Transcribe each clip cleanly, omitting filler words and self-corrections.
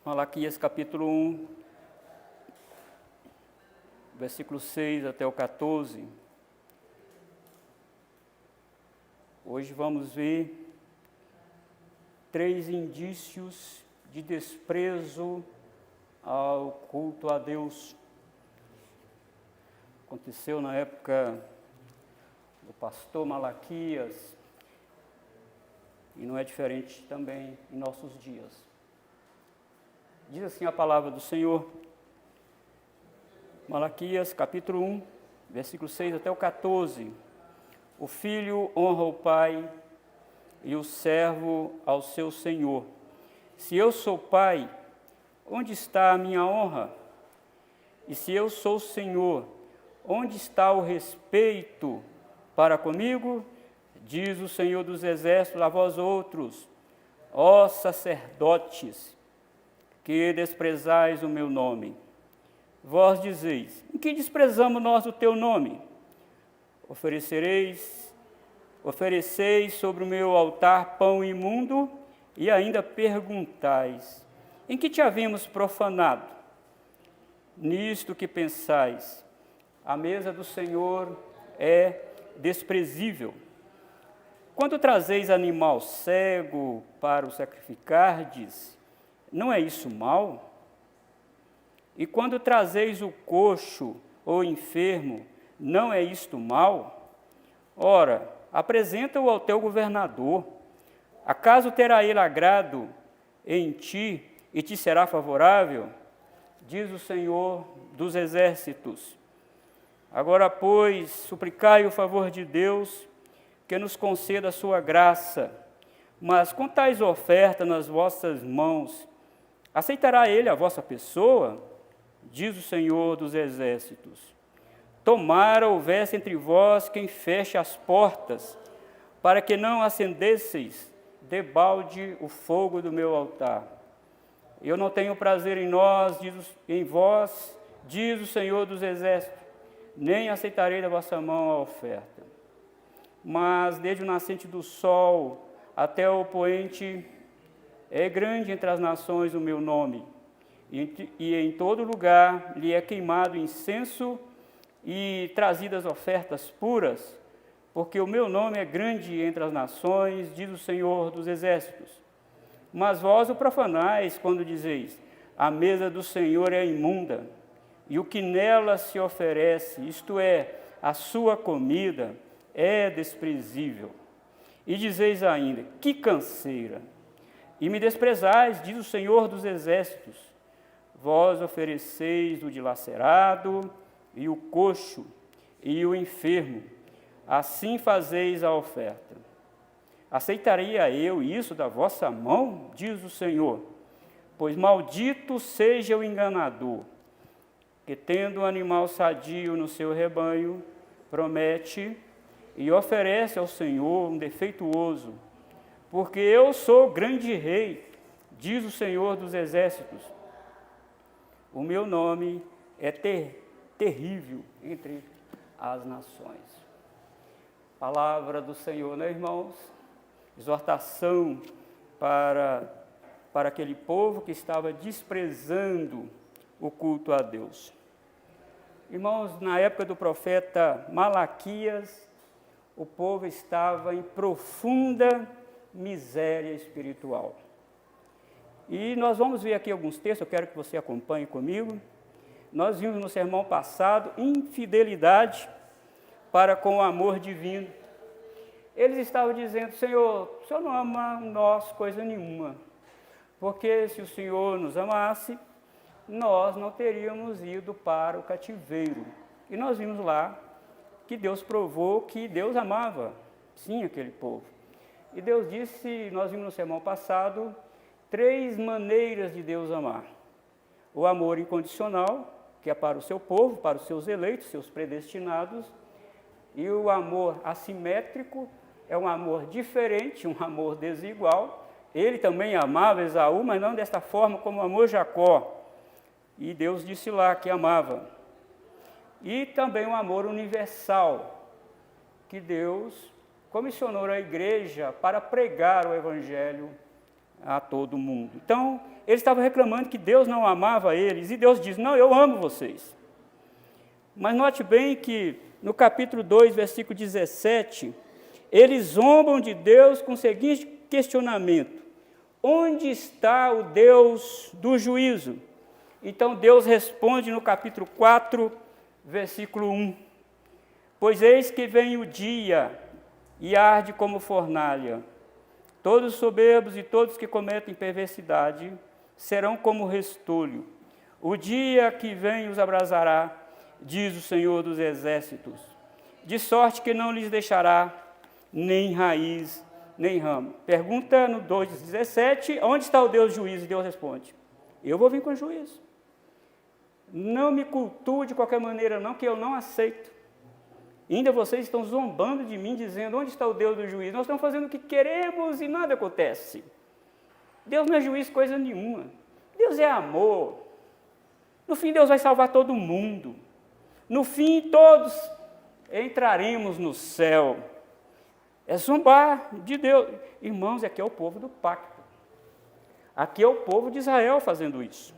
Malaquias capítulo 1, versículo 6 até o 14. Hoje vamos ver 3 indícios de desprezo ao culto a Deus. Aconteceu na época do pastor Malaquias e não é diferente também em nossos dias. Diz assim a palavra do Senhor, Malaquias capítulo 1, versículo 6 até o 14. O filho honra o pai e o servo ao seu senhor. Se eu sou pai, onde está a minha honra? E se eu sou senhor, onde está o respeito para comigo? Diz o Senhor dos Exércitos a vós outros, ó sacerdotes, que desprezais o meu nome. Vós dizeis, em que desprezamos nós o teu nome? Ofereceis sobre o meu altar pão imundo e ainda perguntais, em que te havíamos profanado? Nisto que pensais, a mesa do Senhor é desprezível. Quando trazeis animal cego para o sacrificardes, não é isso mal? E quando trazeis o coxo ou enfermo, não é isto mal? Ora, apresenta-o ao teu governador. Acaso terá ele agrado em ti e te será favorável? Diz o Senhor dos Exércitos. Agora, pois, suplicai o favor de Deus, que nos conceda a sua graça. Mas com tais ofertas nas vossas mãos, aceitará ele a vossa pessoa? Diz o Senhor dos Exércitos. Tomara houvesse entre vós quem feche as portas, para que não acendesseis debalde o fogo do meu altar. Eu não tenho prazer em vós, diz o Senhor dos Exércitos, nem aceitarei da vossa mão a oferta. Mas desde o nascente do sol até o poente, é grande entre as nações o meu nome, e em todo lugar lhe é queimado incenso e trazidas ofertas puras, porque o meu nome é grande entre as nações, diz o Senhor dos Exércitos. Mas vós o profanais quando dizeis, a mesa do Senhor é imunda, e o que nela se oferece, isto é, a sua comida, é desprezível. E dizeis ainda, que canseira! E me desprezais, diz o Senhor dos Exércitos. Vós ofereceis o dilacerado, e o coxo, e o enfermo. Assim fazeis a oferta. Aceitaria eu isso da vossa mão, diz o Senhor? Pois maldito seja o enganador, que tendo um animal sadio no seu rebanho, promete e oferece ao Senhor um defeituoso, porque eu sou grande rei, diz o Senhor dos Exércitos. O meu nome é terrível entre as nações. Palavra do Senhor, né, irmãos? Exortação para aquele povo que estava desprezando o culto a Deus. Irmãos, na época do profeta Malaquias, o povo estava em profunda miséria espiritual. E nós vamos ver aqui alguns textos, eu quero que você acompanhe comigo. Nós vimos no sermão passado infidelidade para com o amor divino. Eles estavam dizendo, Senhor, o Senhor não ama nós coisa nenhuma, porque se o Senhor nos amasse, nós não teríamos ido para o cativeiro. E nós vimos lá que Deus provou que Deus amava, sim, aquele povo. E Deus disse, nós vimos no sermão passado, 3 maneiras de Deus amar. O amor incondicional, que é para o seu povo, para os seus eleitos, seus predestinados. E o amor assimétrico, é um amor diferente, um amor desigual. Ele também amava Esaú, mas não desta forma como amou Jacó. E Deus disse lá que amava. E também um amor universal, que Deus comissionou a igreja para pregar o evangelho a todo mundo. Então, eles estavam reclamando que Deus não amava eles, e Deus diz, não, eu amo vocês. Mas note bem que no capítulo 2, versículo 17, eles zombam de Deus com o seguinte questionamento: onde está o Deus do juízo? Então Deus responde no capítulo 4, versículo 1, pois eis que vem o dia e arde como fornalha. Todos os soberbos e todos que cometem perversidade serão como restolho. O dia que vem os abrasará, diz o Senhor dos Exércitos, de sorte que não lhes deixará nem raiz, nem ramo. Pergunta no 2,17, onde está o Deus juízo? E Deus responde, eu vou vir com juízo. Não me cultue de qualquer maneira não, que eu não aceito. Ainda vocês estão zombando de mim, dizendo, onde está o Deus do juízo? Nós estamos fazendo o que queremos e nada acontece. Deus não é juiz coisa nenhuma. Deus é amor. No fim, Deus vai salvar todo mundo. No fim, todos entraremos no céu. É zombar de Deus. Irmãos, aqui é o povo do pacto. Aqui é o povo de Israel fazendo isso.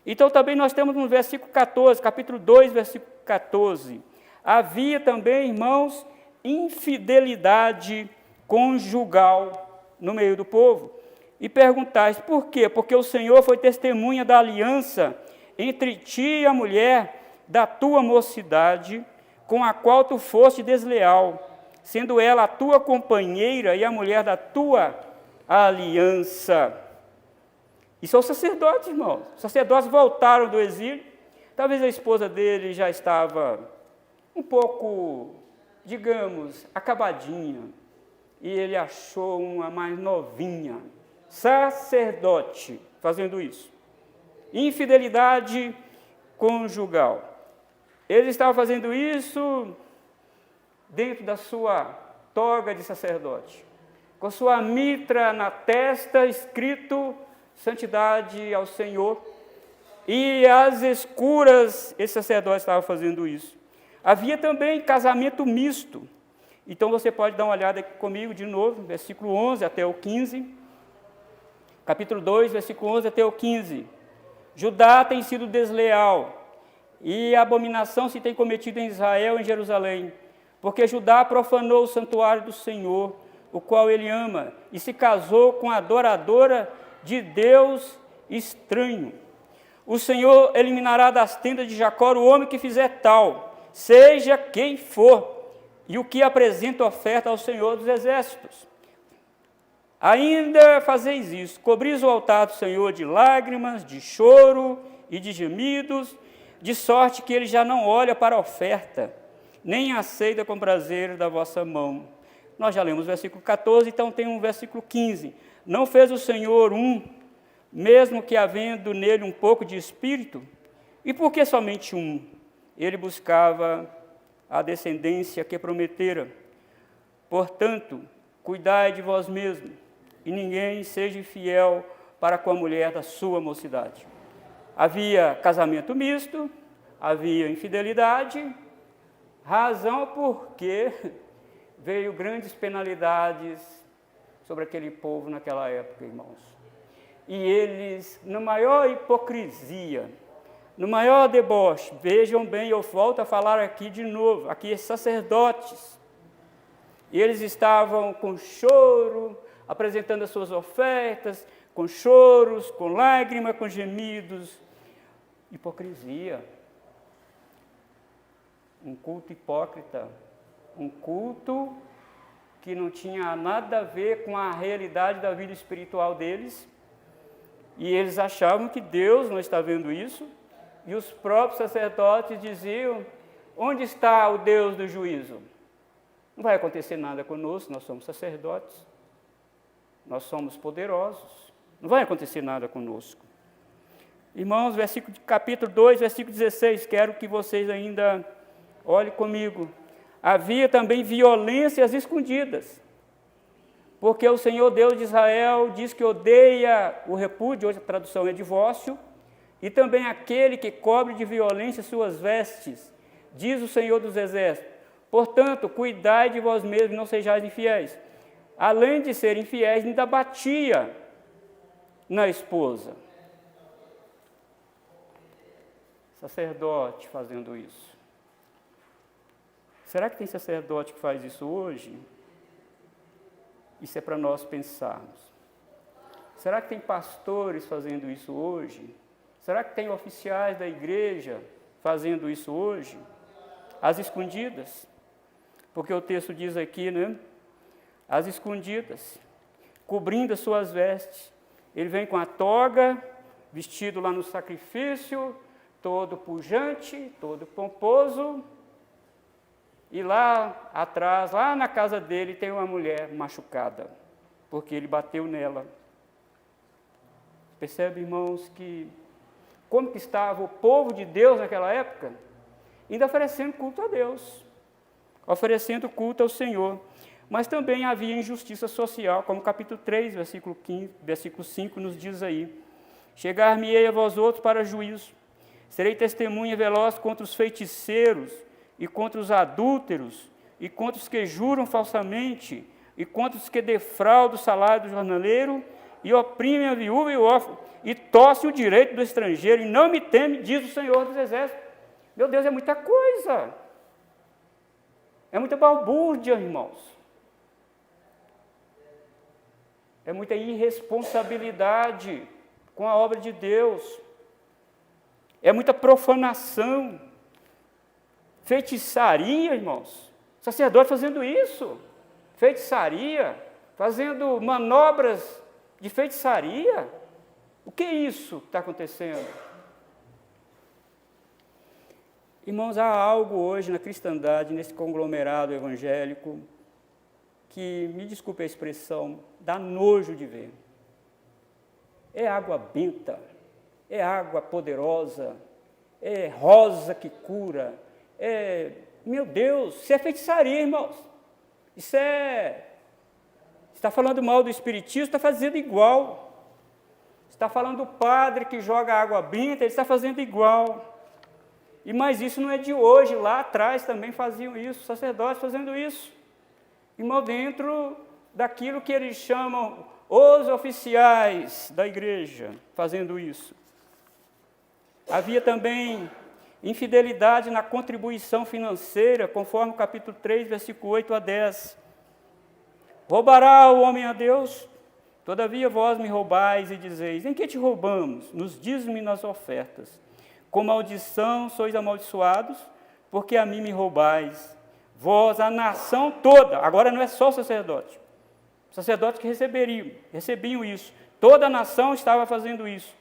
Então, também nós temos no versículo 14, capítulo 2, versículo 14. Havia também, irmãos, infidelidade conjugal no meio do povo. E perguntais, por quê? Porque o Senhor foi testemunha da aliança entre ti e a mulher da tua mocidade, com a qual tu foste desleal, sendo ela a tua companheira e a mulher da tua aliança. E são sacerdotes, irmãos. Os sacerdotes voltaram do exílio. Talvez a esposa dele já estava um pouco, digamos, acabadinha. E ele achou uma mais novinha. Sacerdote fazendo isso. Infidelidade conjugal. Ele estava fazendo isso dentro da sua toga de sacerdote, com sua mitra na testa, escrito santidade ao Senhor, e às escuras esse sacerdote estava fazendo isso. Havia também casamento misto. Então você pode dar uma olhada aqui comigo de novo, versículo 11 até o 15, capítulo 2, versículo 11 até o 15. Judá tem sido desleal, e a abominação se tem cometido em Israel, em Jerusalém, porque Judá profanou o santuário do Senhor, o qual ele ama, e se casou com a adoradora de Deus estranho. O Senhor eliminará das tendas de Jacó o homem que fizer tal, seja quem for, e o que apresenta oferta ao Senhor dos Exércitos. Ainda fazeis isso, cobris o altar do Senhor de lágrimas, de choro e de gemidos, de sorte que ele já não olha para a oferta, nem aceita com prazer da vossa mão. Nós já lemos o versículo 14, então tem um versículo 15. Não fez o Senhor mesmo que havendo nele um pouco de espírito? E por que somente um? Ele buscava a descendência que prometera. Portanto, cuidai de vós mesmos, e ninguém seja infiel para com a mulher da sua mocidade. Havia casamento misto, havia infidelidade, razão porque veio grandes penalidades sobre aquele povo naquela época, irmãos. E eles, na maior hipocrisia, no maior deboche, vejam bem, eu volto a falar aqui de novo, aqui sacerdotes, e eles estavam com choro, apresentando as suas ofertas, com choros, com lágrimas, com gemidos, hipocrisia, um culto hipócrita, um culto que não tinha nada a ver com a realidade da vida espiritual deles, e eles achavam que Deus não está vendo isso, e os próprios sacerdotes diziam, onde está o Deus do juízo? Não vai acontecer nada conosco, nós somos sacerdotes, nós somos poderosos, não vai acontecer nada conosco. Irmãos, capítulo 2, versículo 16, quero que vocês ainda olhem comigo. Havia também violências escondidas, porque o Senhor Deus de Israel diz que odeia o repúdio, hoje a tradução é divórcio, e também aquele que cobre de violência suas vestes, diz o Senhor dos Exércitos. Portanto, cuidai de vós mesmos, não sejais infiéis. Além de serem infiéis, ainda batia na esposa? Sacerdote fazendo isso. Será que tem sacerdote que faz isso hoje? Isso é para nós pensarmos. Será que tem pastores fazendo isso hoje? Será que tem oficiais da igreja fazendo isso hoje? Às escondidas? Porque o texto diz aqui, né? Às escondidas, cobrindo as suas vestes. Ele vem com a toga, vestido lá no sacrifício, todo pujante, todo pomposo. E lá atrás, lá na casa dele, tem uma mulher machucada, porque ele bateu nela. Percebe, irmãos, que como que estava o povo de Deus naquela época? Ainda oferecendo culto a Deus, oferecendo culto ao Senhor. Mas também havia injustiça social, como capítulo 3, versículo 5 nos diz aí. Chegar-me-ei a vós outros para juízo. Serei testemunha veloz contra os feiticeiros, e contra os adúlteros, e contra os que juram falsamente, e contra os que defraudam o salário do jornaleiro, e oprimem a viúva e o órfão, e torcem o direito do estrangeiro, e não me teme, diz o Senhor dos Exércitos. Meu Deus, é muita coisa. É muita balbúrdia, irmãos. É muita irresponsabilidade com a obra de Deus. É muita profanação. Feitiçaria, irmãos. Sacerdote fazendo isso. Feitiçaria. Fazendo manobras de feitiçaria. O que é isso que está acontecendo? Irmãos, há algo hoje na cristandade, nesse conglomerado evangélico, que, me desculpe a expressão, dá nojo de ver. É água benta, é água poderosa, é rosa que cura, meu Deus, isso é feitiçaria, irmãos. Está falando mal do espiritismo, está fazendo igual. Está falando do padre que joga água benta, ele está fazendo igual. Mas isso não é de hoje, lá atrás também faziam isso, sacerdotes fazendo isso. Irmão, dentro daquilo que eles chamam os oficiais da igreja, fazendo isso. Havia também infidelidade na contribuição financeira, conforme o capítulo 3, versículo 8 a 10. Roubará o homem a Deus? Todavia vós me roubais e dizeis, em que te roubamos? Nos dízimos e nas ofertas. Com maldição sois amaldiçoados, porque a mim me roubais. Vós, a nação toda, agora não é só o sacerdote, os sacerdotes que recebiam isso, toda a nação estava fazendo isso.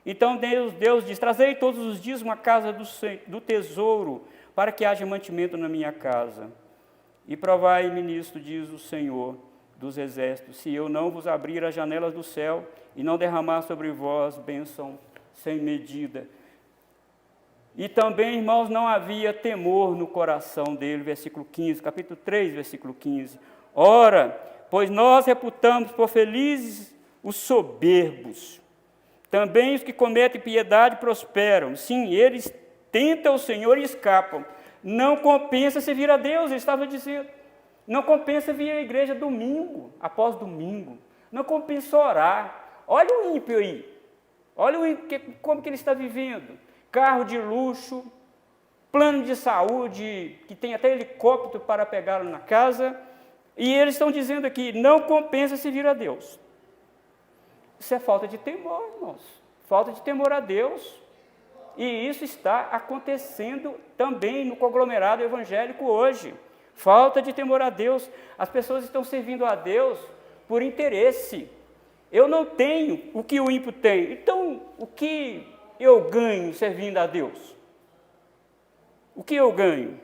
Então Deus diz, trazei todos os dias uma casa do tesouro, para que haja mantimento na minha casa. E provai-me nisto, diz o Senhor dos Exércitos, se eu não vos abrir as janelas do céu, e não derramar sobre vós bênção sem medida. E também, irmãos, não havia temor no coração dele, versículo 15, capítulo 3, versículo 15. Ora, pois nós reputamos por felizes os soberbos. Também os que cometem piedade prosperam. Sim, eles tentam o Senhor e escapam. Não compensa se vir a Deus, ele estava dizendo. Não compensa vir à igreja domingo, após domingo. Não compensa orar. Olha o ímpio aí. Olha o ímpio, como que ele está vivendo. Carro de luxo, plano de saúde, que tem até helicóptero para pegá-lo na casa. E eles estão dizendo aqui, não compensa se vir a Deus. Isso é falta de temor, irmãos. Falta de temor a Deus. E isso está acontecendo também no conglomerado evangélico hoje. Falta de temor a Deus. As pessoas estão servindo a Deus por interesse. Eu não tenho o que o ímpio tem. Então, o que eu ganho servindo a Deus? O que eu ganho?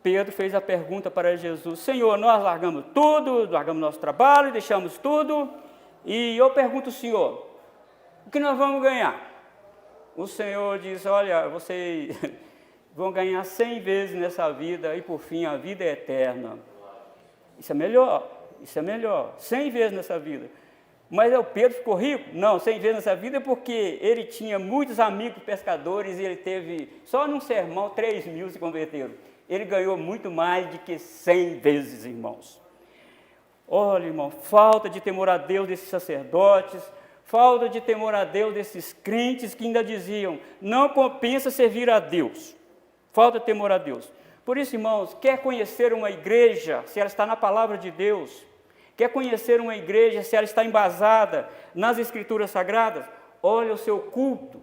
Pedro fez a pergunta para Jesus, Senhor, nós largamos tudo, largamos nosso trabalho, deixamos tudo, e eu pergunto ao Senhor, o que nós vamos ganhar? O Senhor diz, olha, vocês vão ganhar 100 vezes nessa vida, e por fim a vida é eterna. Isso é melhor, 100 vezes nessa vida. Mas o Pedro ficou rico? Não, 100 vezes nessa vida, porque ele tinha muitos amigos pescadores, e ele teve, só num sermão, 3.000 se converteram. Ele ganhou muito mais do que 100 vezes, irmãos. Olha, irmão, falta de temor a Deus desses sacerdotes, falta de temor a Deus desses crentes que ainda diziam, não compensa servir a Deus. Falta de temor a Deus. Por isso, irmãos, quer conhecer uma igreja, se ela está na palavra de Deus, quer conhecer uma igreja, se ela está embasada nas Escrituras Sagradas, olha o seu culto,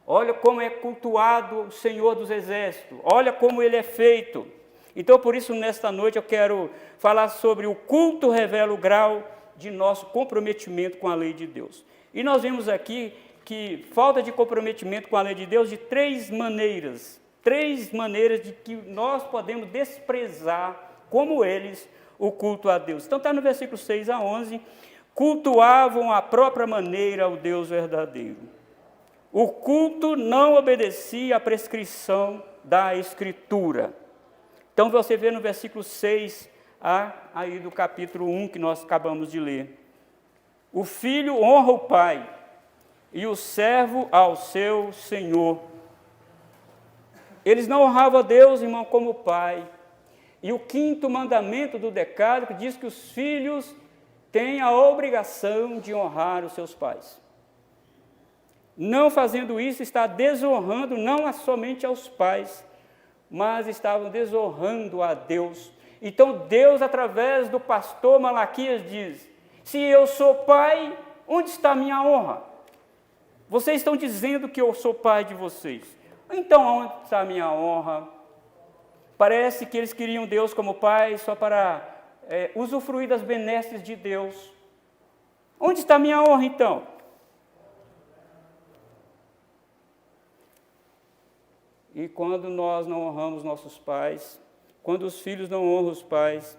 olha como é cultuado o Senhor dos Exércitos, olha como ele é feito. Então, por isso, nesta noite eu quero falar sobre o culto revela o grau de nosso comprometimento com a lei de Deus. E nós vemos aqui que falta de comprometimento com a lei de Deus de três maneiras de que nós podemos desprezar, como eles, o culto a Deus. Então está no versículo 6 a 11, cultuavam à própria maneira o Deus verdadeiro. O culto não obedecia à prescrição da Escritura. Então você vê no versículo 6, aí do capítulo 1 que nós acabamos de ler. O filho honra o pai e o servo ao seu senhor. Eles não honravam a Deus, irmão, como pai. E o quinto mandamento do Decálogo diz que os filhos têm a obrigação de honrar os seus pais. Não fazendo isso, está desonrando não somente aos pais, mas estavam desonrando a Deus. Então Deus, através do pastor Malaquias, diz, se eu sou pai, onde está a minha honra? Vocês estão dizendo que eu sou pai de vocês. Então, onde está a minha honra? Parece que eles queriam Deus como pai só para usufruir das benesses de Deus. Onde está a minha honra, então? E quando nós não honramos nossos pais, quando os filhos não honram os pais,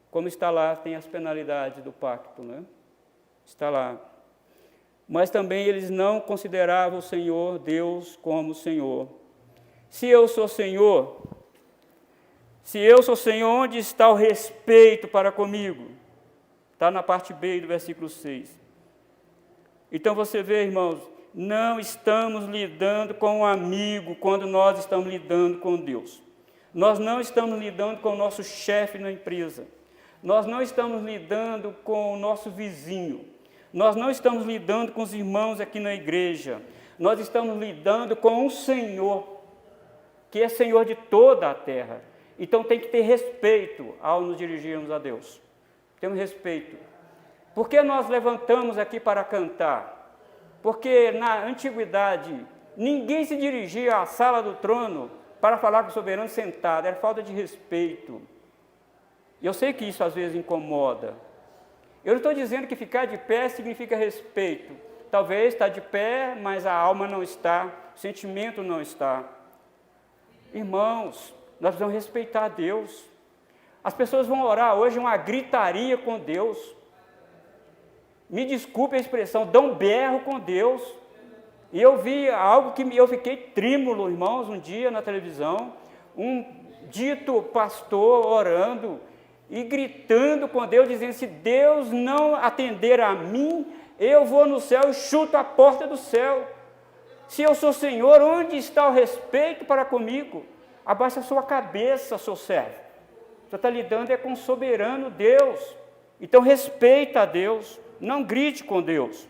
como está lá, tem as penalidades do pacto, né? Está lá. Mas também eles não consideravam o Senhor, Deus, como Senhor. Se eu sou Senhor, onde está o respeito para comigo? Está na parte B do versículo 6. Então você vê, irmãos, não estamos lidando com um amigo quando nós estamos lidando com Deus. Nós não estamos lidando com o nosso chefe na empresa. Nós não estamos lidando com o nosso vizinho. Nós não estamos lidando com os irmãos aqui na igreja. Nós estamos lidando com um Senhor, que é Senhor de toda a terra. Então tem que ter respeito ao nos dirigirmos a Deus. Temos respeito. Por que nós levantamos aqui para cantar? Porque na antiguidade, ninguém se dirigia à sala do trono para falar com o soberano sentado. Era falta de respeito. E eu sei que isso às vezes incomoda. Eu não estou dizendo que ficar de pé significa respeito. Talvez está de pé, mas a alma não está, o sentimento não está. Irmãos, nós precisamos respeitar Deus. As pessoas vão orar hoje uma gritaria com Deus. Me desculpe a expressão, dão um berro com Deus. E eu vi algo que eu fiquei trêmulo, irmãos, um dia na televisão. Um dito pastor orando e gritando com Deus, dizendo, se Deus não atender a mim, eu vou no céu e chuto a porta do céu. Se eu sou Senhor, onde está o respeito para comigo? Abaixa a sua cabeça, seu servo. Você está lidando com o soberano Deus. Então respeita a Deus, não grite com Deus.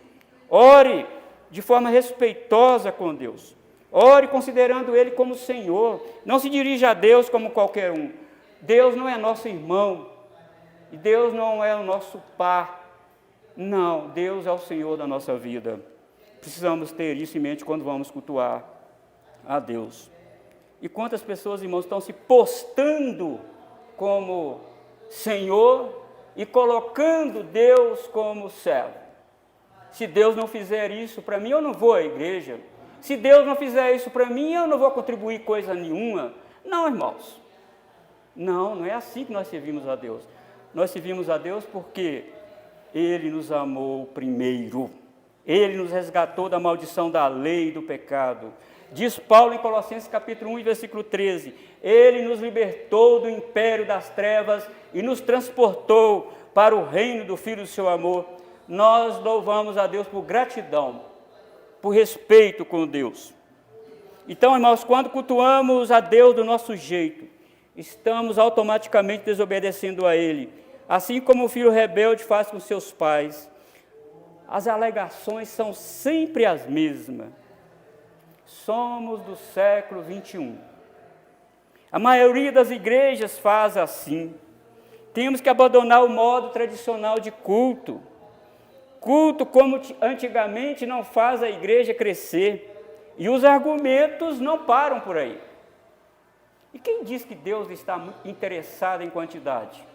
Ore de forma respeitosa com Deus. Ore considerando Ele como Senhor. Não se dirija a Deus como qualquer um. Deus não é nosso irmão. E Deus não é o nosso par. Não, Deus é o Senhor da nossa vida. Precisamos ter isso em mente quando vamos cultuar a Deus. E quantas pessoas, irmãos, estão se postando como Senhor e colocando Deus como servo. Se Deus não fizer isso para mim, eu não vou à igreja. Se Deus não fizer isso para mim, eu não vou contribuir coisa nenhuma. Não, irmãos. Não é assim que nós servimos a Deus. Nós servimos a Deus porque Ele nos amou primeiro. Ele nos resgatou da maldição da lei e do pecado. Diz Paulo em Colossenses capítulo 1, versículo 13, Ele nos libertou do império das trevas e nos transportou para o reino do Filho do seu amor. Nós louvamos a Deus por gratidão, por respeito com Deus. Então, irmãos, quando cultuamos a Deus do nosso jeito, estamos automaticamente desobedecendo a Ele. assim como o filho rebelde faz com seus pais. As alegações são sempre as mesmas. Somos do século 21. A maioria das igrejas faz assim. Temos que abandonar o modo tradicional de culto. Culto como antigamente não faz a igreja crescer. E os argumentos não param por aí. E quem diz que Deus está interessado em quantidade?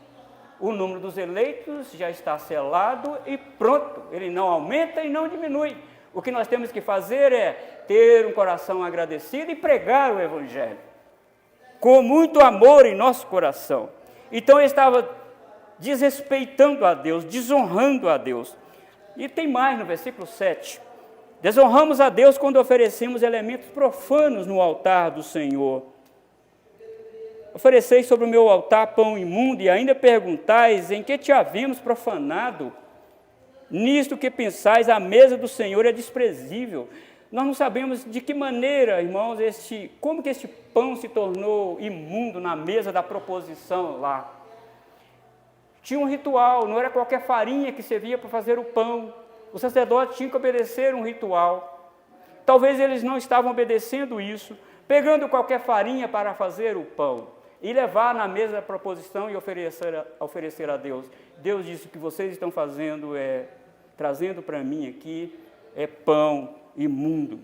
O número dos eleitos já está selado e pronto. Ele não aumenta e não diminui. O que nós temos que fazer é ter um coração agradecido e pregar o Evangelho. Com muito amor em nosso coração. Então ele estava desrespeitando a Deus, desonrando a Deus. E tem mais no versículo 7. Desonramos a Deus quando oferecemos elementos profanos no altar do Senhor. Ofereceis sobre o meu altar pão imundo e ainda perguntais em que te havíamos profanado. Nisto que pensais, a mesa do Senhor é desprezível. Nós não sabemos de que maneira, irmãos, como que este pão se tornou imundo na mesa da proposição lá. Tinha um ritual, não era qualquer farinha que servia para fazer o pão. O sacerdote tinha que obedecer um ritual. Talvez eles não estavam obedecendo isso, pegando qualquer farinha para fazer o pão e levar na mesa da proposição e oferecer a Deus. Deus disse: o que vocês estão fazendo trazendo para mim aqui, é pão imundo.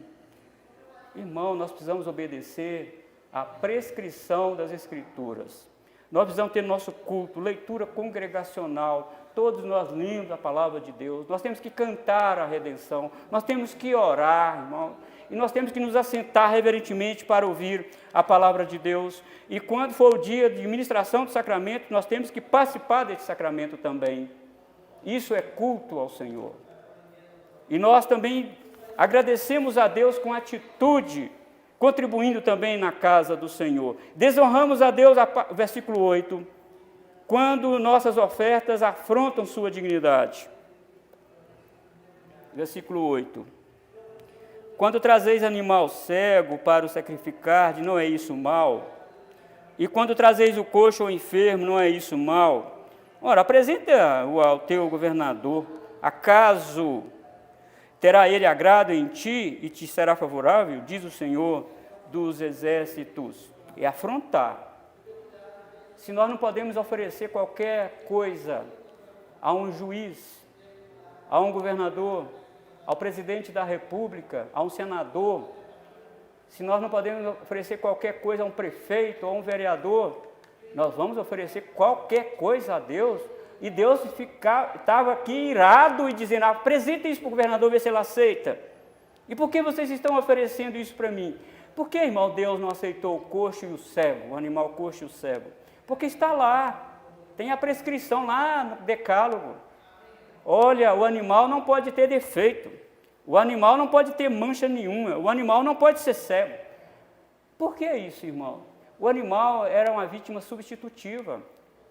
Irmão, nós precisamos obedecer à prescrição das Escrituras. Nós precisamos ter nosso culto, leitura congregacional, todos nós lemos a palavra de Deus, nós temos que cantar a redenção, nós temos que orar, irmão, e nós temos que nos assentar reverentemente para ouvir a palavra de Deus. E quando for o dia de ministração do sacramento, nós temos que participar desse sacramento também. Isso é culto ao Senhor. E nós também agradecemos a Deus com atitude, contribuindo também na casa do Senhor. Desonramos a Deus, versículo 8, quando nossas ofertas afrontam sua dignidade. Versículo 8. Quando trazeis animal cego para o sacrificar, não é isso mal? E quando trazeis o coxo ou enfermo, não é isso mal? Ora, apresenta-o ao teu governador. Acaso terá ele agrado em ti e te será favorável? Diz o Senhor dos exércitos. É afrontar. Se nós não podemos oferecer qualquer coisa a um juiz, a um governador, ao presidente da república, a um senador, se nós não podemos oferecer qualquer coisa a um prefeito ou a um vereador, nós vamos oferecer qualquer coisa a Deus. E Deus estava aqui irado e dizendo: apresenta isso para o governador, ver se ele aceita. E por que vocês estão oferecendo isso para mim? Por que, irmão, Deus não aceitou o coxo e o cego, o animal coxo e o cego? Porque está lá, tem a prescrição lá no decálogo. Olha, o animal não pode ter defeito, o animal não pode ter mancha nenhuma, o animal não pode ser cego. Por que isso, irmão? O animal era uma vítima substitutiva.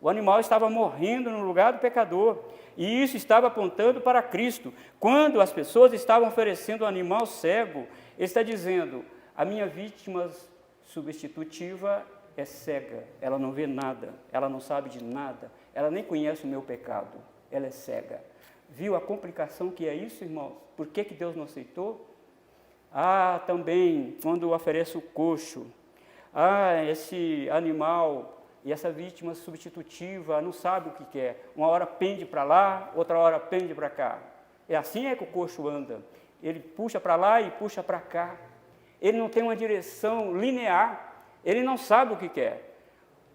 O animal estava morrendo no lugar do pecador, e isso estava apontando para Cristo. Quando as pessoas estavam oferecendo o animal cego, ele está dizendo: a minha vítima substitutiva é cega, ela não vê nada, ela não sabe de nada, ela nem conhece o meu pecado, ela é cega. Viu a complicação que é isso, irmãos? Por que Deus não aceitou? Também, quando oferece o coxo, esse animal e essa vítima substitutiva não sabe o que quer. Uma hora pende para lá, outra hora pende para cá. É assim que o coxo anda. Ele puxa para lá e puxa para cá. Ele não tem uma direção linear. Ele não sabe o que quer.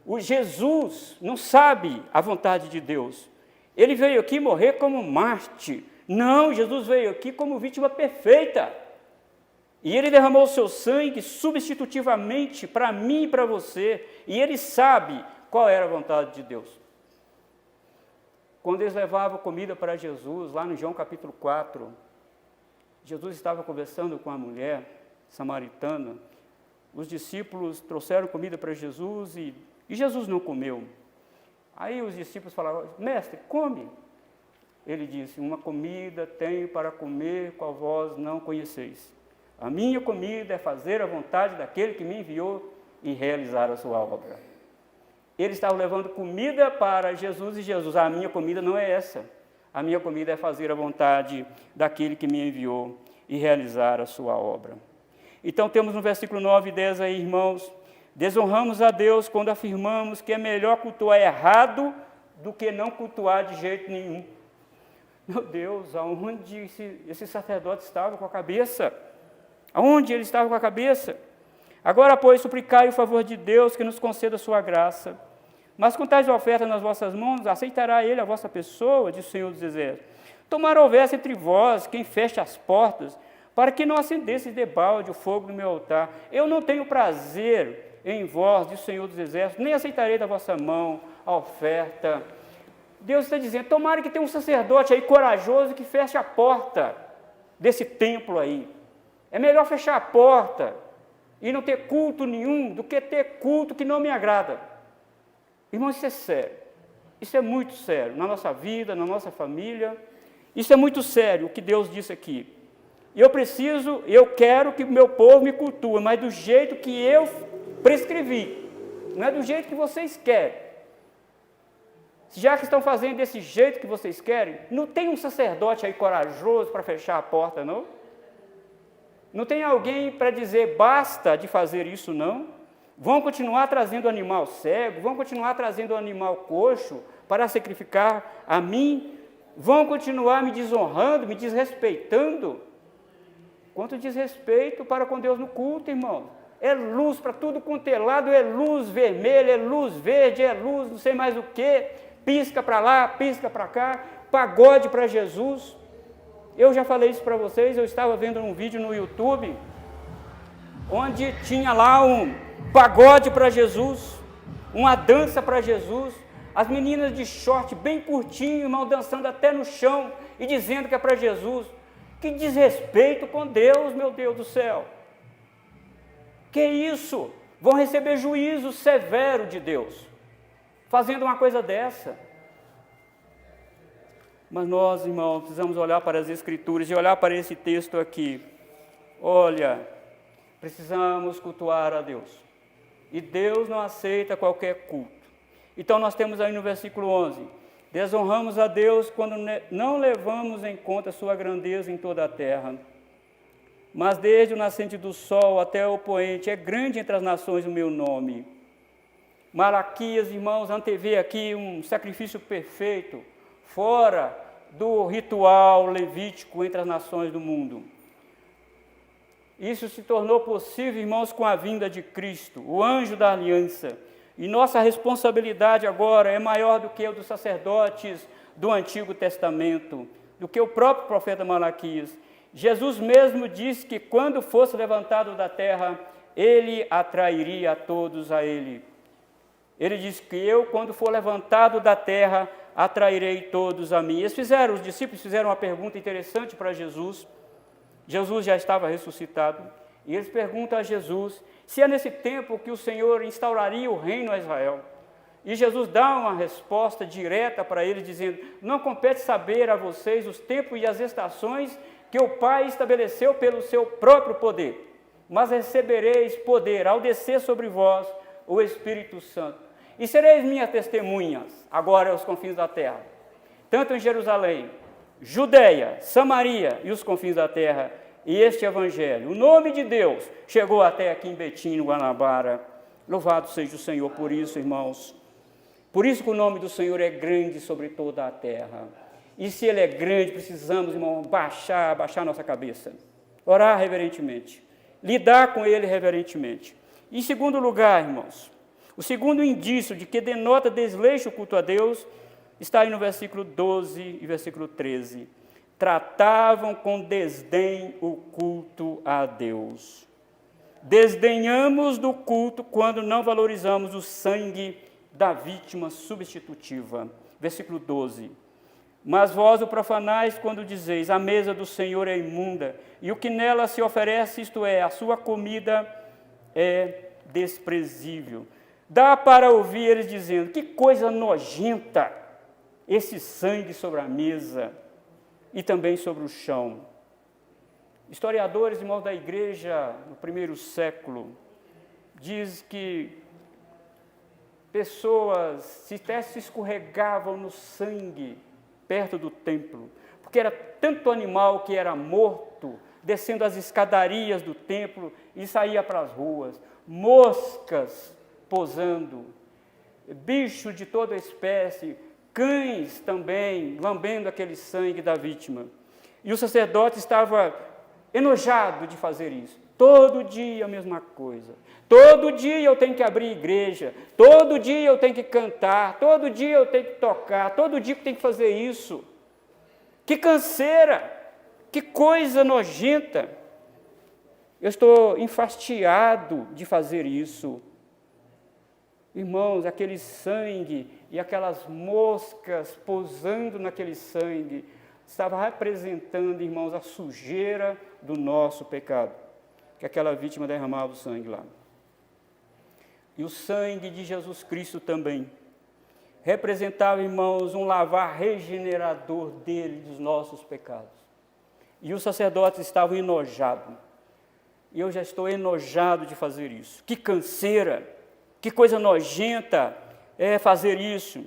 O Jesus não sabe a vontade de Deus. Ele veio aqui morrer como Marte. Não, Jesus veio aqui como vítima perfeita. E ele derramou o seu sangue substitutivamente para mim e para você. E ele sabe qual era a vontade de Deus. Quando eles levavam comida para Jesus, lá no João capítulo 4, Jesus estava conversando com a mulher samaritana. Os discípulos trouxeram comida para Jesus e Jesus não comeu. Aí os discípulos falaram: mestre, come. Ele disse: uma comida tenho para comer, qual vós não conheceis. A minha comida é fazer a vontade daquele que me enviou e realizar a sua obra. Eles estavam levando comida para Jesus e Jesus, a minha comida não é essa. A minha comida é fazer a vontade daquele que me enviou e realizar a sua obra. Então temos no versículo 9 e 10 aí, irmãos, desonramos a Deus quando afirmamos que é melhor cultuar errado do que não cultuar de jeito nenhum. Meu Deus, aonde esse sacerdote estava com a cabeça? Aonde ele estava com a cabeça? Agora, pois, suplicai o favor de Deus que nos conceda a sua graça. Mas com tais ofertas nas vossas mãos, aceitará ele a vossa pessoa, diz o Senhor dos Exércitos. Tomara houvesse entre vós quem feche as portas, para que não acendesse debalde o fogo do meu altar. Eu não tenho prazer em vós, diz o Senhor dos Exércitos, nem aceitarei da vossa mão a oferta. Deus está dizendo, tomara que tenha um sacerdote aí corajoso que feche a porta desse templo aí. É melhor fechar a porta e não ter culto nenhum do que ter culto que não me agrada. Irmão, isso é sério. Isso é muito sério na nossa vida, na nossa família. Isso é muito sério o que Deus disse aqui. Eu quero que o meu povo me cultue, mas do jeito que eu prescrevi. Não é do jeito que vocês querem. Já que estão fazendo desse jeito que vocês querem, não tem um sacerdote aí corajoso para fechar a porta, não? Não tem alguém para dizer basta de fazer isso, não? Vão continuar trazendo animal cego, vão continuar trazendo animal coxo para sacrificar a mim, vão continuar me desonrando, me desrespeitando. Quanto desrespeito para com Deus no culto, irmão. É luz para tudo quanto é lado, é luz vermelha, é luz verde, é luz não sei mais o que, pisca para lá, pisca para cá, pagode para Jesus. Eu já falei isso para vocês, eu estava vendo um vídeo no YouTube, onde tinha lá um pagode para Jesus, uma dança para Jesus, as meninas de short bem curtinho, irmão, dançando até no chão e dizendo que é para Jesus. Que desrespeito com Deus, meu Deus do céu. Que isso? Vão receber juízo severo de Deus, fazendo uma coisa dessa. Mas nós, irmãos, precisamos olhar para as Escrituras e olhar para esse texto aqui. Olha, precisamos cultuar a Deus. E Deus não aceita qualquer culto. Então nós temos aí no versículo 11, desonramos a Deus quando não levamos em conta a sua grandeza em toda a terra. Mas desde o nascente do sol até o poente, é grande entre as nações o meu nome. Malaquias, irmãos, antevê aqui um sacrifício perfeito, fora do ritual levítico entre as nações do mundo. Isso se tornou possível, irmãos, com a vinda de Cristo, o anjo da aliança. E nossa responsabilidade agora é maior do que a dos sacerdotes do Antigo Testamento, do que o próprio profeta Malaquias. Jesus mesmo disse que quando fosse levantado da terra, ele atrairia a todos a ele. Ele disse que eu, quando for levantado da terra, atrairei todos a mim. Os discípulos fizeram uma pergunta interessante para Jesus. Jesus já estava ressuscitado. E eles perguntam a Jesus se é nesse tempo que o Senhor instauraria o reino a Israel. E Jesus dá uma resposta direta para eles, dizendo, não compete saber a vocês os tempos e as estações que o Pai estabeleceu pelo seu próprio poder, mas recebereis poder ao descer sobre vós o Espírito Santo. E sereis minhas testemunhas, agora aos confins da terra, tanto em Jerusalém, Judeia, Samaria e os confins da terra, e este evangelho, o nome de Deus, chegou até aqui em Betim, no Guanabara. Louvado seja o Senhor por isso, irmãos. Por isso que o nome do Senhor é grande sobre toda a terra. E se Ele é grande, precisamos, irmão, baixar nossa cabeça, orar reverentemente, lidar com Ele reverentemente. Em segundo lugar, irmãos, o segundo indício de que denota desleixo o culto a Deus está aí no versículo 12 e versículo 13. Tratavam com desdém o culto a Deus. Desdenhamos do culto quando não valorizamos o sangue da vítima substitutiva. Versículo 12. Mas vós o profanais quando dizeis, a mesa do Senhor é imunda, e o que nela se oferece, isto é, a sua comida é desprezível. Dá para ouvir eles dizendo, que coisa nojenta esse sangue sobre a mesa e também sobre o chão. Historiadores, irmãos da igreja no primeiro século, diz que pessoas se escorregavam no sangue perto do templo, porque era tanto animal que era morto, descendo as escadarias do templo e saía para as ruas, moscas posando, bicho de toda espécie, cães também, lambendo aquele sangue da vítima. E o sacerdote estava enojado de fazer isso. Todo dia a mesma coisa. Todo dia eu tenho que abrir igreja, todo dia eu tenho que cantar, todo dia eu tenho que tocar, todo dia eu tenho que fazer isso. Que canseira, que coisa nojenta. Eu estou enfastiado de fazer isso. Irmãos, aquele sangue e aquelas moscas pousando naquele sangue, estava representando, irmãos, a sujeira do nosso pecado, que aquela vítima derramava o sangue lá. E o sangue de Jesus Cristo também representava, irmãos, um lavar regenerador dele dos nossos pecados. E os sacerdotes estavam enojados. E eu já estou enojado de fazer isso. Que canseira, que coisa nojenta é fazer isso.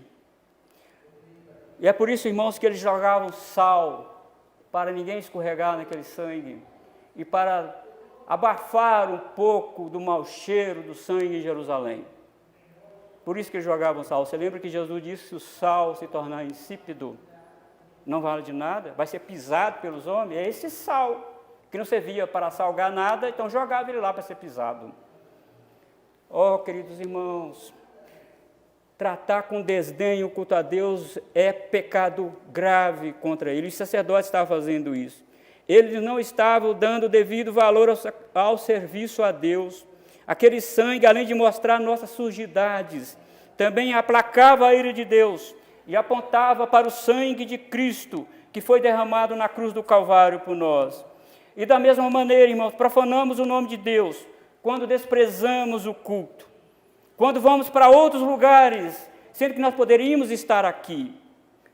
E é por isso, irmãos, que eles jogavam sal, para ninguém escorregar naquele sangue, e para abafar um pouco do mau cheiro do sangue em Jerusalém. Por isso que eles jogavam sal. Você lembra que Jesus disse que se o sal se tornar insípido, não vale de nada, vai ser pisado pelos homens? É esse sal, que não servia para salgar nada, então jogava ele lá para ser pisado. Oh, queridos irmãos, tratar com desdém o culto a Deus é pecado grave contra ele. Os sacerdotes estavam fazendo isso. Eles não estavam dando devido valor ao serviço a Deus. Aquele sangue, além de mostrar nossas sujidades, também aplacava a ira de Deus e apontava para o sangue de Cristo, que foi derramado na cruz do Calvário por nós. E da mesma maneira, irmãos, profanamos o nome de Deus quando desprezamos o culto, quando vamos para outros lugares, sendo que nós poderíamos estar aqui.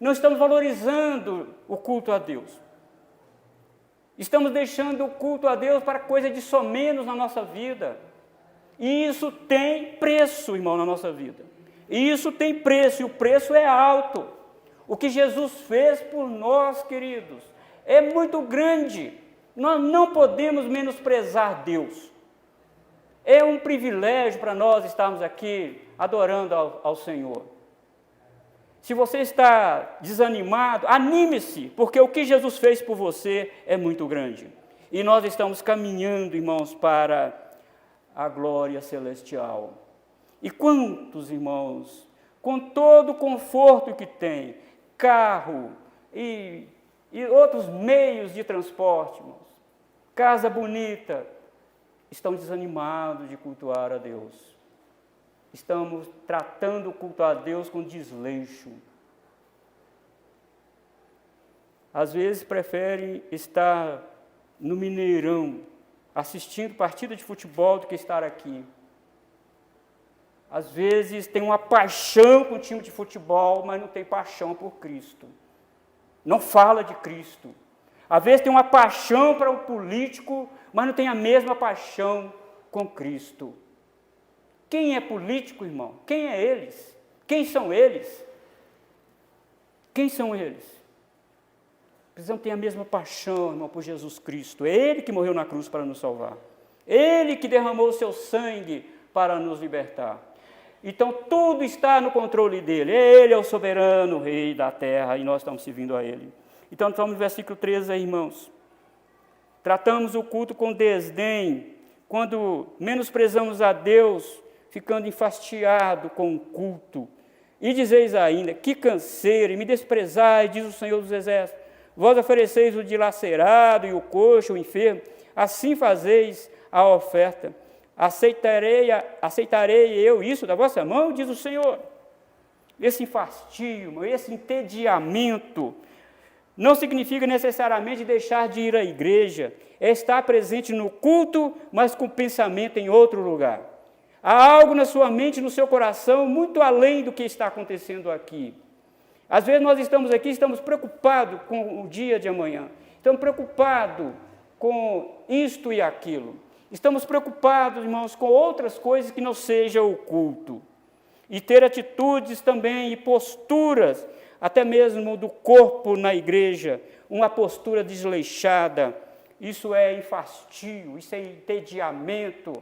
Não estamos valorizando o culto a Deus. Estamos deixando o culto a Deus para coisa de somenos na nossa vida. E isso tem preço, irmão, na nossa vida. E isso tem preço, e o preço é alto. O que Jesus fez por nós, queridos, é muito grande. Nós não podemos menosprezar Deus. É um privilégio para nós estarmos aqui adorando ao Senhor. Se você está desanimado, anime-se, porque o que Jesus fez por você é muito grande. E nós estamos caminhando, irmãos, para a glória celestial. E quantos, irmãos, com todo o conforto que tem, carro e outros meios de transporte, irmãos, casa bonita, estão desanimados de cultuar a Deus. Estamos tratando o culto a Deus com desleixo. Às vezes preferem estar no Mineirão, assistindo partida de futebol, do que estar aqui. Às vezes tem uma paixão com o time de futebol, mas não tem paixão por Cristo. Não fala de Cristo. Às vezes tem uma paixão para o político, mas não tem a mesma paixão com Cristo. Quem é político, irmão? Quem é eles? Quem são eles? Quem são eles? Precisamos ter a mesma paixão, irmão, por Jesus Cristo. É Ele que morreu na cruz para nos salvar. Ele que derramou o seu sangue para nos libertar. Então, tudo está no controle dEle. Ele é o soberano Rei da terra e nós estamos servindo a Ele. Então, estamos no versículo 13 aí, irmãos. Tratamos o culto com desdém, quando menosprezamos a Deus, ficando enfastiado com o culto. E dizeis ainda, que canseira, e me desprezai, diz o Senhor dos Exércitos. Vós ofereceis o dilacerado e o coxo, o enfermo, assim fazeis a oferta. Aceitarei eu isso da vossa mão, diz o Senhor. Esse enfastio, esse entediamento, não significa necessariamente deixar de ir à igreja, é estar presente no culto, mas com pensamento em outro lugar. Há algo na sua mente, no seu coração, muito além do que está acontecendo aqui. Às vezes nós estamos aqui, estamos preocupados com o dia de amanhã. Estamos preocupados com isto e aquilo. Estamos preocupados, irmãos, com outras coisas que não seja o culto. e ter atitudes também e posturas, até mesmo do corpo na igreja, uma postura desleixada. Isso é enfastio, isso é entediamento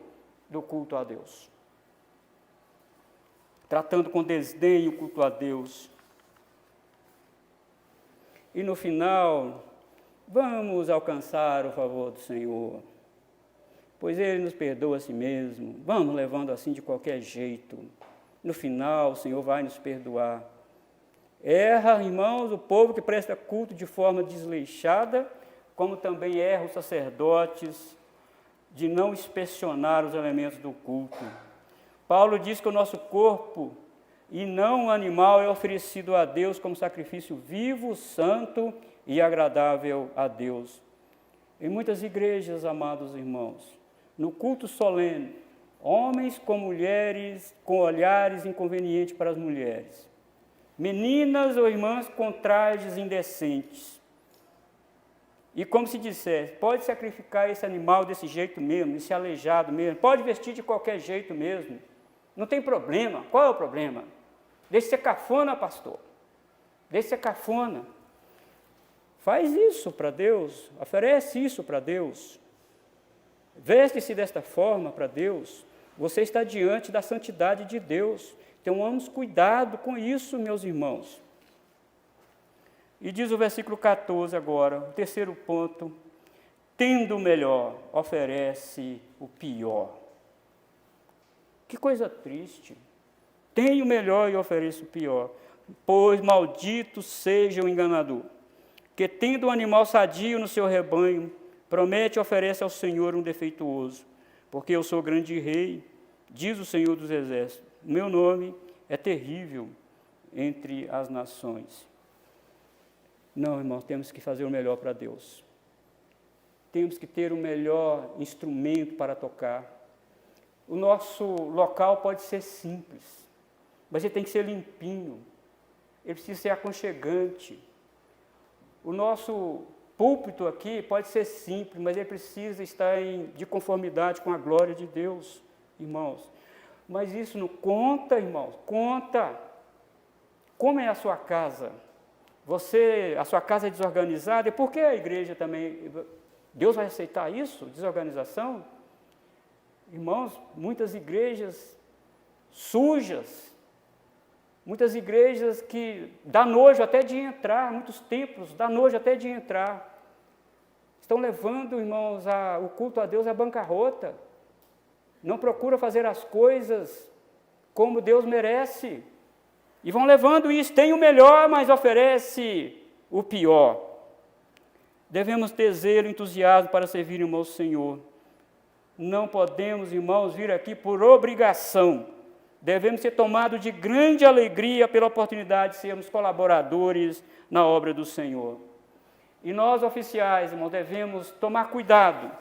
do culto a Deus. Tratando com desdém o culto a Deus. E no final, vamos alcançar o favor do Senhor, pois Ele nos perdoa a si mesmo. Vamos levando assim de qualquer jeito. No final, o Senhor vai nos perdoar. Erra, irmãos, o povo que presta culto de forma desleixada, como também erra os sacerdotes de não inspecionar os elementos do culto. Paulo diz que o nosso corpo e não o animal é oferecido a Deus como sacrifício vivo, santo e agradável a Deus. Em muitas igrejas, amados irmãos, no culto solene, homens com mulheres, com olhares inconvenientes para as mulheres, meninas ou irmãs com trajes indecentes. E como se dissesse, pode sacrificar esse animal desse jeito mesmo, esse aleijado mesmo, pode vestir de qualquer jeito mesmo, não tem problema. Qual é o problema? Deixe ser cafona, pastor. Deixe ser cafona. Faz isso para Deus, oferece isso para Deus. Veste-se desta forma para Deus. Você está diante da santidade de Deus. Tenhamos cuidado com isso, meus irmãos. E diz o versículo 14 agora, o terceiro ponto: tendo o melhor, oferece o pior. Que coisa triste. Tem o melhor e oferece o pior. Pois maldito seja o enganador, que tendo um animal sadio no seu rebanho, promete e oferece ao Senhor um defeituoso. Porque eu sou grande rei, diz o Senhor dos Exércitos, o meu nome é terrível entre as nações. Não, irmãos, temos que fazer o melhor para Deus. Temos que ter o melhor instrumento para tocar. O nosso local pode ser simples, mas ele tem que ser limpinho, ele precisa ser aconchegante. O nosso púlpito aqui pode ser simples, mas ele precisa estar de conformidade com a glória de Deus, irmãos. Mas isso não conta, irmãos, conta. Como é a sua casa? A sua casa é desorganizada, e por que a igreja também? Deus vai aceitar isso? Desorganização? Irmãos, muitas igrejas sujas, muitas igrejas que dá nojo até de entrar, muitos templos dá nojo até de entrar. Estão levando, irmãos, o culto a Deus à bancarrota. Não procura fazer as coisas como Deus merece. E vão levando isso, tem o melhor, mas oferece o pior. Devemos ter zelo e entusiasmo para servir, irmãos, o Senhor. Não podemos, irmãos, vir aqui por obrigação. Devemos ser tomados de grande alegria pela oportunidade de sermos colaboradores na obra do Senhor. E nós, oficiais, irmãos, devemos tomar cuidado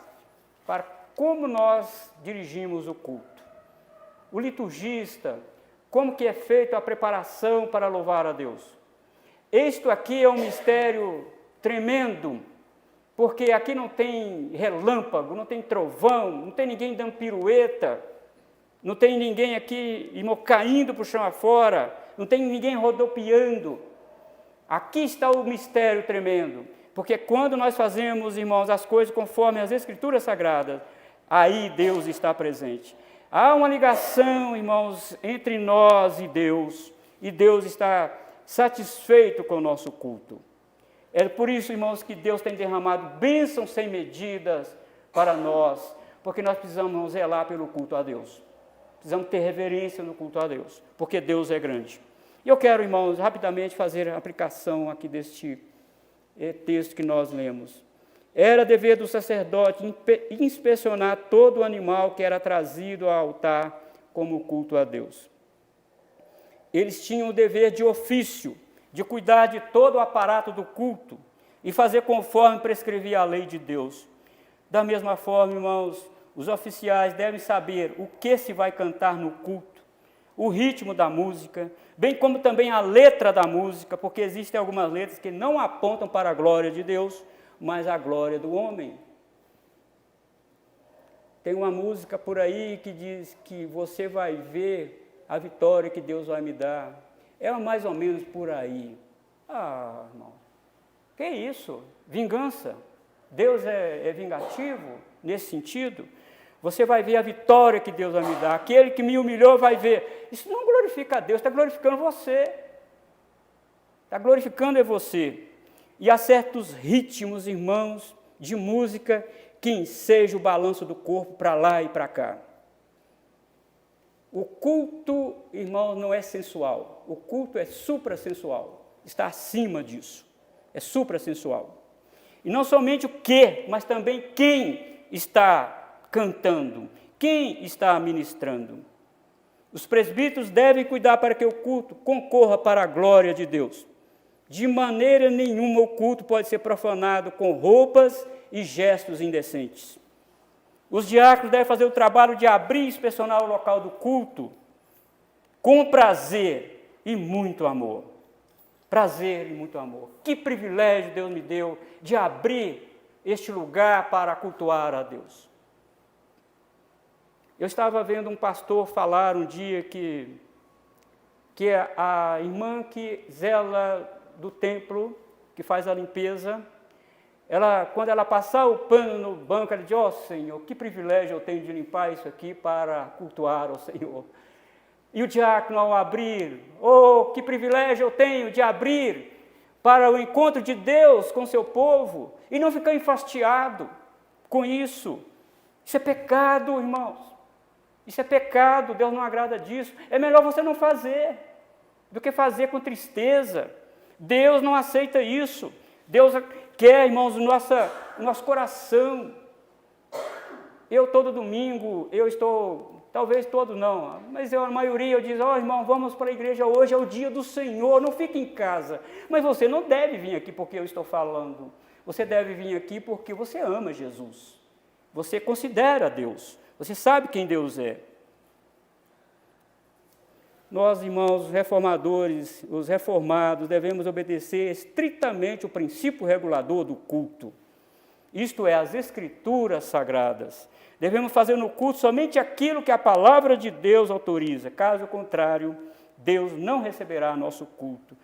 para como nós dirigimos o culto. O liturgista, como que é feita a preparação para louvar a Deus. Isto aqui é um mistério tremendo, porque aqui não tem relâmpago, não tem trovão, não tem ninguém dando pirueta, não tem ninguém aqui caindo para o chão afora, não tem ninguém rodopiando. Aqui está o mistério tremendo, porque quando nós fazemos, irmãos, as coisas conforme as Escrituras Sagradas, aí Deus está presente. Há uma ligação, irmãos, entre nós e Deus está satisfeito com o nosso culto. É por isso, irmãos, que Deus tem derramado bênçãos sem medidas para nós, porque nós precisamos zelar pelo culto a Deus. Precisamos ter reverência no culto a Deus, porque Deus é grande. E eu quero, irmãos, rapidamente fazer a aplicação aqui deste texto que nós lemos. Era dever do sacerdote inspecionar todo o animal que era trazido ao altar como culto a Deus. Eles tinham o dever de ofício, de cuidar de todo o aparato do culto e fazer conforme prescrevia a lei de Deus. Da mesma forma, irmãos, os oficiais devem saber o que se vai cantar no culto, o ritmo da música, bem como também a letra da música, porque existem algumas letras que não apontam para a glória de Deus, mas a glória do homem. Tem uma música por aí que diz que você vai ver a vitória que Deus vai me dar. É mais ou menos por aí. Ah, irmão, que isso? Vingança? Deus é vingativo nesse sentido? Você vai ver a vitória que Deus vai me dar. Aquele que me humilhou vai ver. Isso não glorifica a Deus, está glorificando você. Está glorificando é você. E há certos ritmos, irmãos, de música que enseja o balanço do corpo para lá e para cá. O culto, irmão, não é sensual. O culto é suprassensual. Está acima disso. É suprassensual. E não somente o que, mas também quem está cantando, quem está ministrando. Os presbíteros devem cuidar para que o culto concorra para a glória de Deus. De maneira nenhuma o culto pode ser profanado com roupas e gestos indecentes. Os diáconos devem fazer o trabalho de abrir e inspecionar o local do culto com prazer e muito amor. Prazer e muito amor. Que privilégio Deus me deu de abrir este lugar para cultuar a Deus. Eu estava vendo um pastor falar um dia que a irmã que zela do templo, que faz a limpeza, quando ela passar o pano no banco, ela diz, ó Senhor, que privilégio eu tenho de limpar isso aqui para cultuar ao Senhor. E o diácono ao abrir, oh, que privilégio eu tenho de abrir para o encontro de Deus com seu povo, e não ficar enfastiado com isso. Isso é pecado, irmãos. Isso é pecado, Deus não agrada disso. É melhor você não fazer, do que fazer com tristeza. Deus não aceita isso. Deus quer, irmãos, o nosso coração. Eu todo domingo, eu estou, talvez todo não, mas a maioria eu diz, ó irmão, vamos para a igreja hoje, é o dia do Senhor, não fique em casa. Mas você não deve vir aqui porque eu estou falando. Você deve vir aqui porque você ama Jesus. Você considera Deus. Você sabe quem Deus é. Nós, irmãos, reformadores, os reformados, devemos obedecer estritamente o princípio regulador do culto. Isto é, as Escrituras Sagradas. Devemos fazer no culto somente aquilo que a palavra de Deus autoriza. Caso contrário, Deus não receberá nosso culto.